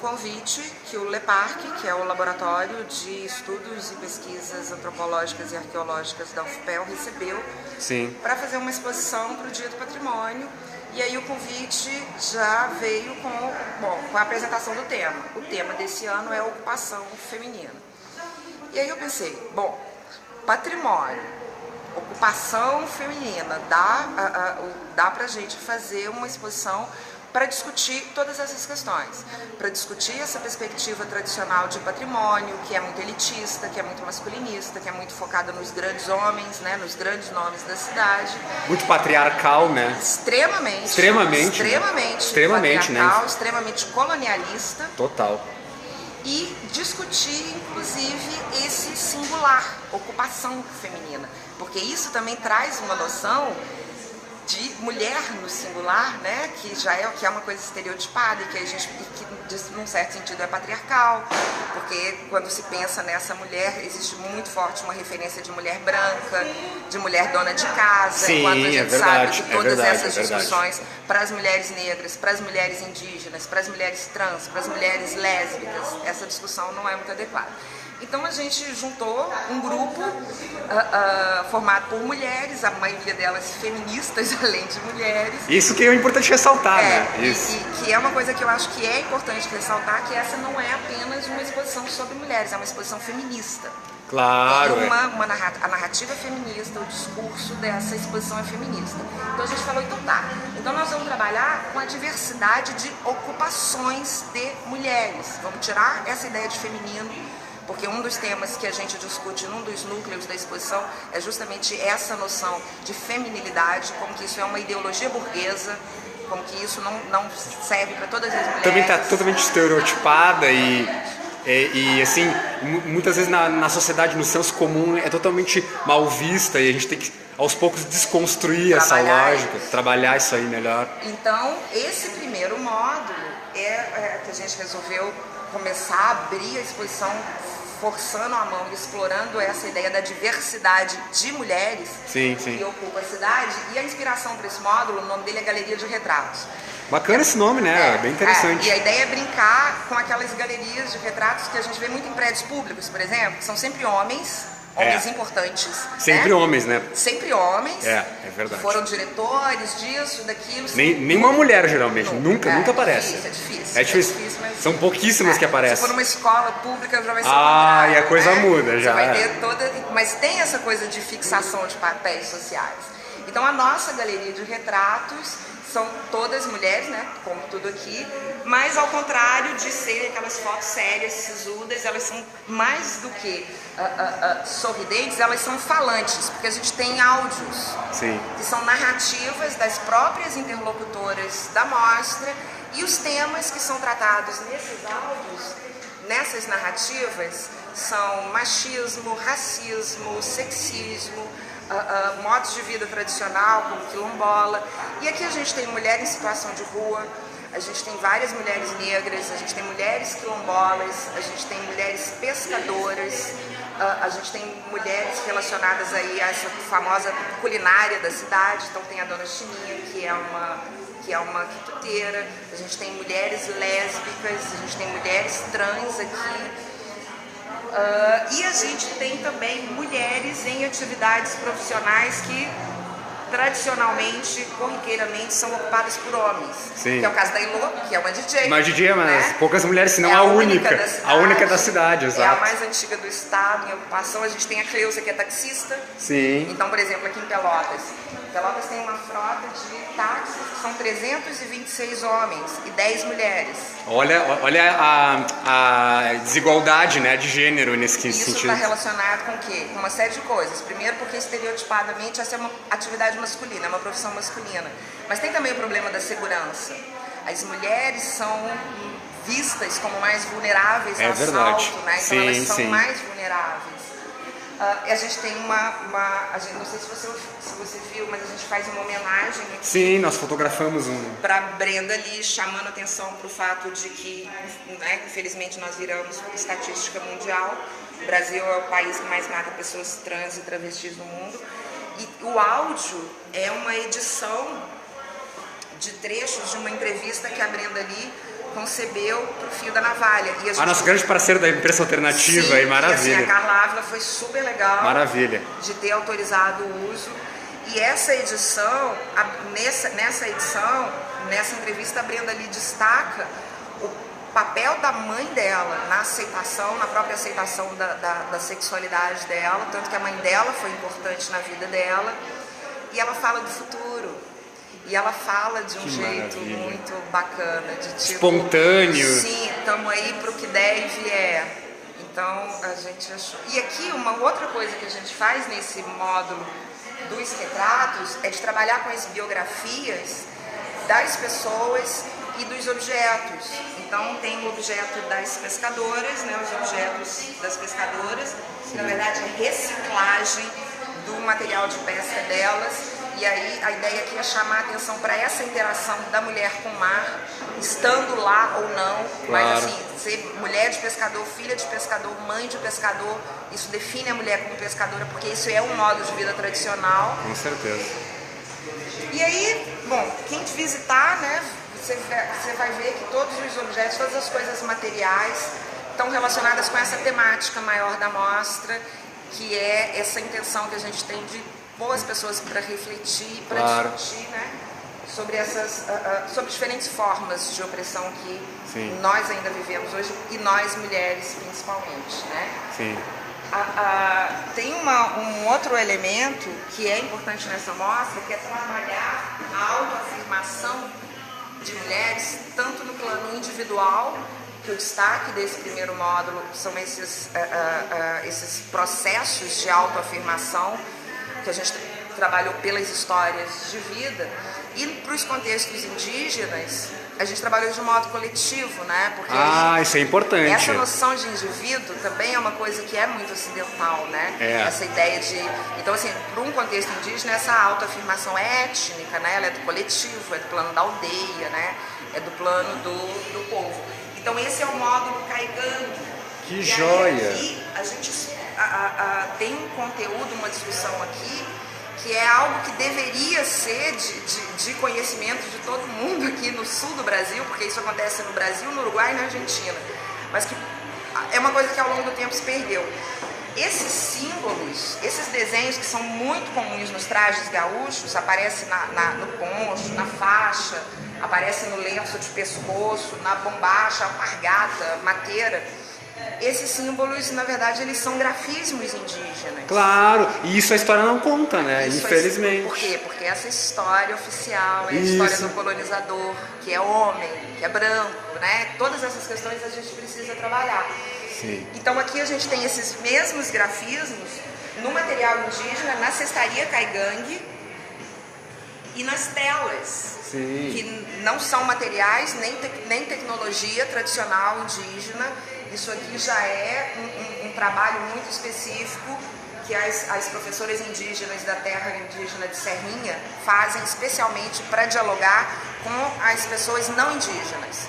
convite que o LEPARC, que é o Laboratório de Estudos e Pesquisas Antropológicas e Arqueológicas da UFPEL, recebeu para fazer uma exposição para o Dia do Patrimônio. E aí o convite já veio com a apresentação do tema. O tema desse ano é ocupação feminina. E aí eu pensei, patrimônio, ocupação feminina, dá pra gente fazer uma exposição para discutir todas essas questões, para discutir essa perspectiva tradicional de patrimônio, que é muito elitista, que é muito masculinista, que é muito focada nos grandes homens, né, nos grandes nomes da cidade. Muito patriarcal, né? Extremamente patriarcal, né? extremamente colonialista. Total. E discutir, inclusive, esse singular, ocupação feminina, porque isso também traz uma noção de mulher no singular, né, que é uma coisa estereotipada e que num certo sentido é patriarcal, porque quando se pensa nessa mulher, existe muito forte uma referência de mulher branca, de mulher dona de casa. Sim, enquanto a gente sabe que todas essas é discussões para as mulheres negras, para as mulheres indígenas, para as mulheres trans, para as mulheres lésbicas, essa discussão não é muito adequada. Então a gente juntou um grupo formado por mulheres, a maioria delas feministas, além de mulheres. Isso que é importante ressaltar, né? Isso. Que é uma coisa que eu acho que é importante ressaltar, que essa não é apenas uma exposição sobre mulheres, é uma exposição feminista. Claro. A narrativa é feminista, o discurso dessa exposição é feminista. Então a gente falou, então nós vamos trabalhar com a diversidade de ocupações de mulheres. Vamos tirar essa ideia de feminino, porque um dos temas que a gente discute num dos núcleos da exposição é justamente essa noção de feminilidade, como que isso é uma ideologia burguesa, como que isso não serve para todas as mulheres. Também está totalmente estereotipada e assim, muitas vezes na sociedade, no senso comum, é totalmente mal vista e a gente tem que, aos poucos, desconstruir essa lógica, trabalhar isso aí melhor. Então, esse primeiro módulo é que a gente resolveu começar a abrir a exposição forçando a mão e explorando essa ideia da diversidade de mulheres que ocupa a cidade. E a inspiração para esse módulo, o nome dele é Galeria de Retratos. Bacana esse nome, né? Bem interessante. E a ideia é brincar com aquelas galerias de retratos que a gente vê muito em prédios públicos, por exemplo, que são sempre homens importantes. Sempre homens, né? Sempre homens. É verdade. Que foram diretores disso, daquilo. Nenhuma mulher, geralmente. Nunca aparece. É difícil. É difícil. Mas são pouquíssimas que aparecem. Se for numa escola pública, já vai ser o contrário, e a coisa muda já. Você vai ter mas tem essa coisa de fixação de papéis sociais. Então a nossa galeria de retratos são todas mulheres, né, como tudo aqui, mas ao contrário de serem aquelas fotos sérias, sisudas, elas são mais do que sorridentes, elas são falantes, porque a gente tem áudios, que são narrativas das próprias interlocutoras da mostra, e os temas que são tratados nesses áudios, nessas narrativas, são machismo, racismo, sexismo, modos de vida tradicional, como quilombola. E aqui a gente tem mulher em situação de rua, a gente tem várias mulheres negras, a gente tem mulheres quilombolas, a gente tem mulheres pescadoras, a gente tem mulheres relacionadas aí a essa famosa culinária da cidade. Então tem a Dona Chininha, que é uma quituteira, a gente tem mulheres lésbicas, a gente tem mulheres trans aqui. E a gente tem também mulheres em atividades profissionais que tradicionalmente, corriqueiramente, são ocupadas por homens. Que é o caso da Ilô, que é uma DJ. Uma DJ, mas poucas mulheres, senão a única da cidade, exato. É a mais antiga do estado em ocupação. A gente tem a Cleusa, que é taxista. Então, por exemplo, aqui em Pelotas tem uma frota de táxis, que são 326 homens e 10 mulheres. Olha a desigualdade, né, de gênero nesse sentido. Isso está relacionado com o quê? Com uma série de coisas. Primeiro, porque estereotipadamente essa é uma atividade masculina, é uma profissão masculina. Mas tem também o problema da segurança. As mulheres são vistas como mais vulneráveis ao assalto, né? Então elas são mais vulneráveis. A gente tem não sei se você viu, mas a gente faz uma homenagem aqui. Sim, nós fotografamos para Brenda ali, chamando atenção para o fato de que, né, infelizmente, nós viramos estatística mundial. O Brasil é o país que mais mata pessoas trans e travestis no mundo. E o áudio é uma edição de trechos de uma entrevista que a Brenda ali concebeu para o Fio da Navalha. E a nossa grande parceira da imprensa alternativa. Sim, aí, maravilha. E assim, a Carla Ávila foi super legal. Maravilha. De ter autorizado o uso. E essa edição, nessa entrevista, a Brenda Lee destaca o papel da mãe dela na aceitação, na própria aceitação da sexualidade dela, tanto que a mãe dela foi importante na vida dela. E ela fala do futuro. E ela fala de um jeito muito bacana, de tipo... espontâneo. Sim, estamos aí para o que der e vier. Então, a gente achou... E aqui, uma outra coisa que a gente faz nesse módulo dos retratos é de trabalhar com as biografias das pessoas e dos objetos. Então, tem o objeto das pescadoras, né, os objetos das pescadoras, que na verdade é reciclagem do material de pesca delas. E aí a ideia aqui é chamar a atenção para essa interação da mulher com o mar, estando lá ou não, mas assim, ser mulher de pescador, filha de pescador, mãe de pescador, isso define a mulher como pescadora, porque isso é um modo de vida tradicional. Com certeza. E aí, bom, quem te visitar, né, você vai ver que todos os objetos, todas as coisas materiais estão relacionadas com essa temática maior da mostra, que é essa intenção que a gente tem de pôr as pessoas para refletir, para discutir, né, sobre diferentes formas de opressão que nós ainda vivemos hoje, e nós mulheres principalmente, né? Sim. Tem um outro elemento que é importante nessa mostra, que é trabalhar a autoafirmação de mulheres, tanto no plano individual, que o destaque desse primeiro módulo são esses processos de autoafirmação que a gente trabalhou pelas histórias de vida, e para os contextos indígenas a gente trabalhou de um modo coletivo, né? Porque isso é importante. Essa noção de indivíduo também é uma coisa que é muito ocidental, né? Essa ideia de... Então, assim, para um contexto indígena, essa autoafirmação é étnica, né? Ela é do coletivo, é do plano da aldeia, né? É do plano do povo. Então, esse é o módulo Caigangue. Que joia! Aqui, a gente tem um conteúdo, uma discussão aqui, que é algo que deveria ser de conhecimento de todo mundo aqui no sul do Brasil, porque isso acontece no Brasil, no Uruguai e na Argentina, mas que é uma coisa que ao longo do tempo se perdeu. Esses símbolos, esses desenhos que são muito comuns nos trajes gaúchos, aparecem no poncho, na faixa, aparecem no lenço de pescoço, na bombacha, alpargata, mateira. Esses símbolos, na verdade, eles são grafismos indígenas. Claro, e isso a história não conta, né? Infelizmente. Por quê? Porque essa história oficial é a história do colonizador, que é homem, que é branco, né? Todas essas questões a gente precisa trabalhar. Sim. Então aqui a gente tem esses mesmos grafismos no material indígena, na cestaria Caigangue e nas telas. Sim. Que não são materiais nem tecnologia tradicional indígena. Isso aqui já é um trabalho muito específico que as professoras indígenas da terra indígena de Serrinha fazem especialmente para dialogar com as pessoas não indígenas.